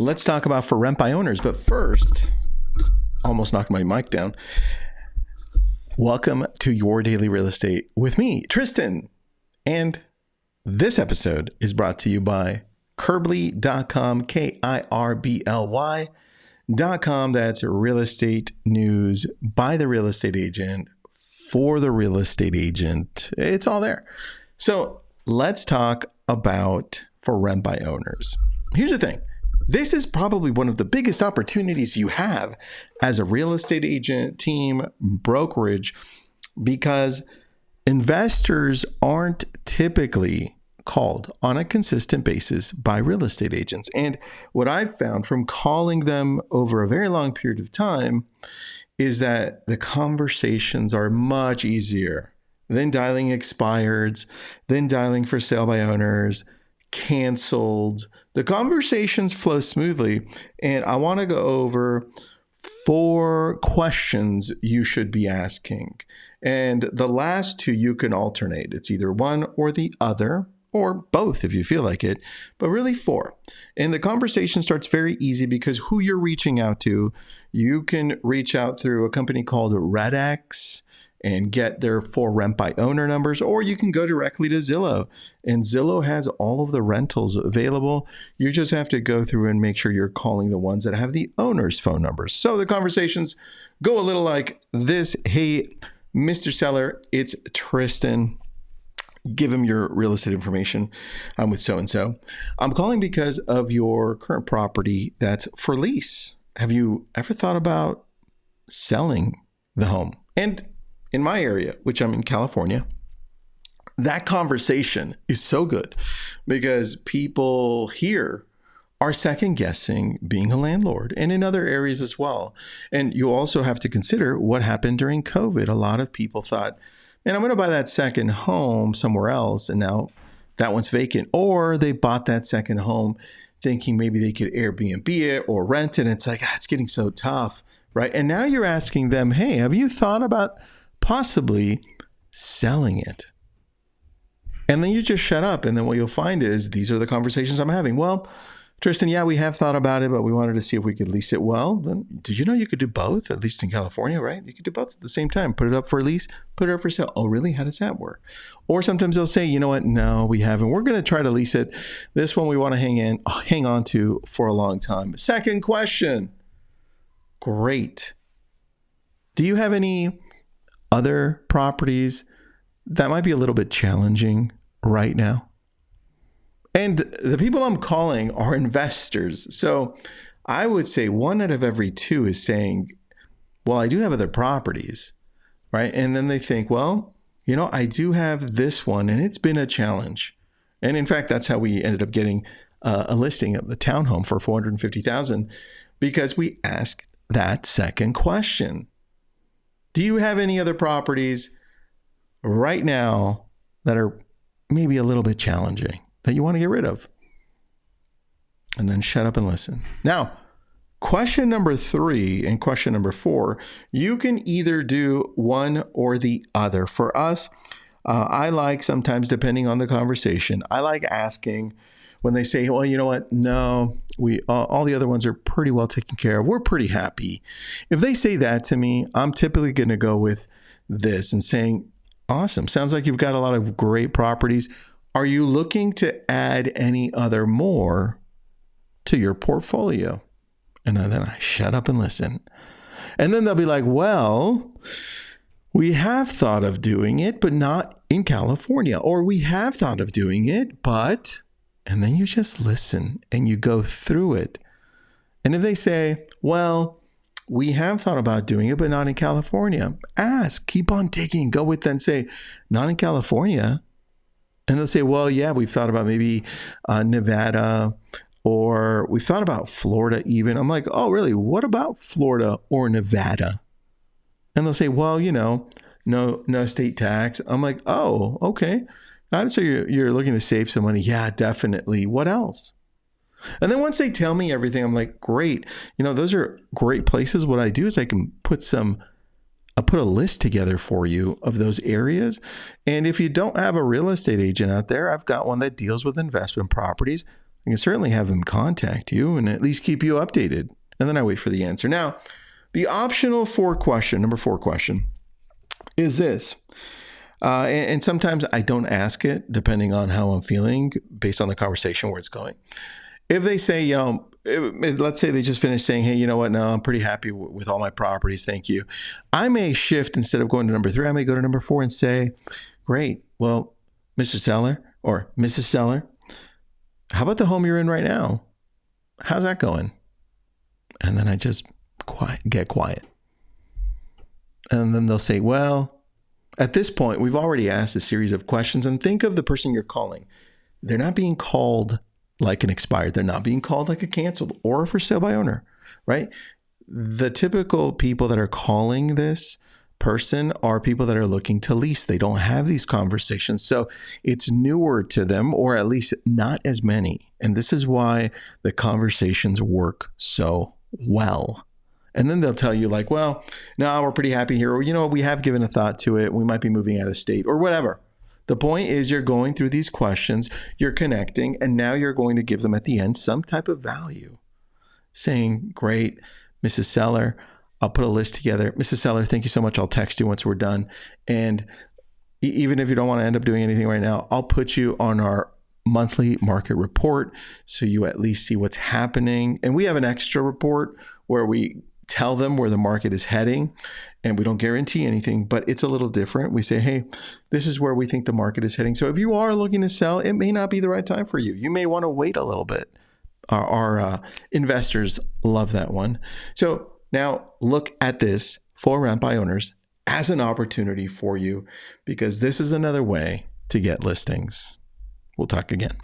Let's talk about for rent by owners. But first, almost knocked my mic down. Welcome to Your Daily Real Estate with me, Tristan. And this episode is brought to you by Kirbly.com, Kirbly.com. That's real estate news by the real estate agent for the real estate agent. It's all there. So let's talk about for rent by owners. Here's the thing. This is probably one of the biggest opportunities you have as a real estate agent, team, brokerage, because investors aren't typically called on a consistent basis by real estate agents. And what I've found from calling them over a very long period of time is that the conversations are much easier than dialing expireds, than dialing for sale by owners, canceled. The conversations flow smoothly. And I want to go over 4 questions you should be asking. And the last 2 you can alternate. It's either one or the other, or both if you feel like it, but really 4. And the conversation starts very easy because who you're reaching out to, you can reach out through a company called RedX and get their for rent by owner numbers, or you can go directly to Zillow. And Zillow has all of the rentals available. You just have to go through and make sure you're calling the ones that have the owner's phone numbers. So the conversations go a little like this. Hey, Mr. Seller, it's Tristan. Give him your real estate information. I'm with so-and-so. I'm calling because of your current property that's for lease. Have you ever thought about selling the home? And in my area, which I'm in California, that conversation is so good because people here are second guessing being a landlord, and in other areas as well. And you also have to consider what happened during COVID. A lot of people thought, man, I'm going to buy that second home somewhere else, and now that one's vacant. Or they bought that second home thinking maybe they could Airbnb it or rent it. And it's like, it's getting so tough, right? And now you're asking them, hey, have you thought about possibly selling it? And then you just shut up. And then what you'll find is these are the conversations I'm having. Well, Tristan, yeah, we have thought about it, but we wanted to see if we could lease it. Well, then did you know you could do both, at least in California, right? You could do both at the same time. Put it up for a lease, put it up for sale. Oh, really? How does that work? Or sometimes they'll say, you know what? No, we haven't. We're going to try to lease it. This one we want to hang on to for a long time. Second question. Great. Do you have any other properties that might be a little bit challenging right now? And the people I'm calling are investors. So I would say 1 out of every 2 is saying, well, I do have other properties, right? And then they think, well, you know, I do have this one and it's been a challenge. And in fact, that's how we ended up getting a listing of the townhome for $450,000 because we asked that second question. Do you have any other properties right now that are maybe a little bit challenging that you want to get rid of? And then shut up and listen. Now, question number 3 and question number 4, you can either do one or the other. For us, I like sometimes, depending on the conversation, I like asking when they say, well, you know what? No, all the other ones are pretty well taken care of. We're pretty happy. If they say that to me, I'm typically going to go with this and saying, awesome. Sounds like you've got a lot of great properties. Are you looking to add any other more to your portfolio? And then I shut up and listen. And then they'll be like, well, we have thought of doing it, but not in California. Or we have thought of doing it, but... And then you just listen and you go through it. And if they say, well, we have thought about doing it, but not in California, ask, keep on digging, go with them, say, not in California. And they'll say, well, yeah, we've thought about maybe Nevada, or we've thought about Florida even. I'm like, oh, really? What about Florida or Nevada? And they'll say, well, you know, no state tax. I'm like, oh, okay. So you're looking to save some money. Yeah, definitely. What else? And then once they tell me everything, I'm like, great. You know, those are great places. What I do is I can put a list together for you of those areas. And if you don't have a real estate agent out there, I've got one that deals with investment properties. I can certainly have them contact you and at least keep you updated. And then I wait for the answer. Now, the optional number 4 question is this. And sometimes I don't ask it depending on how I'm feeling based on the conversation where it's going. If they say, let's say they just finished saying, hey, you know what? No, I'm pretty happy with all my properties. Thank you. I may shift instead of going to number 3. I may go to number 4 and say, great. Well, Mr. Seller or Mrs. Seller, how about the home you're in right now? How's that going? And then I just get quiet. And then they'll say, well, at this point, we've already asked a series of questions. And think of the person you're calling. They're not being called like an expired. They're not being called like a canceled or a for sale by owner, right? The typical people that are calling this person are people that are looking to lease. They don't have these conversations. So it's newer to them, or at least not as many. And this is why the conversations work so well. And then they'll tell you like, well, no, we're pretty happy here. Or, you know, we have given a thought to it. We might be moving out of state or whatever. The point is you're going through these questions, you're connecting, and now you're going to give them at the end some type of value. Saying, great, Mrs. Seller, I'll put a list together. Mrs. Seller, thank you so much. I'll text you once we're done. And even if you don't want to end up doing anything right now, I'll put you on our monthly market report so you at least see what's happening. And we have an extra report where we tell them where the market is heading, and we don't guarantee anything, but it's a little different. We say, hey, this is where we think the market is heading. So if you are looking to sell, it may not be the right time for you. You may want to wait a little bit. Our investors love that one. So now look at this for rent by owners as an opportunity for you, because this is another way to get listings. We'll talk again.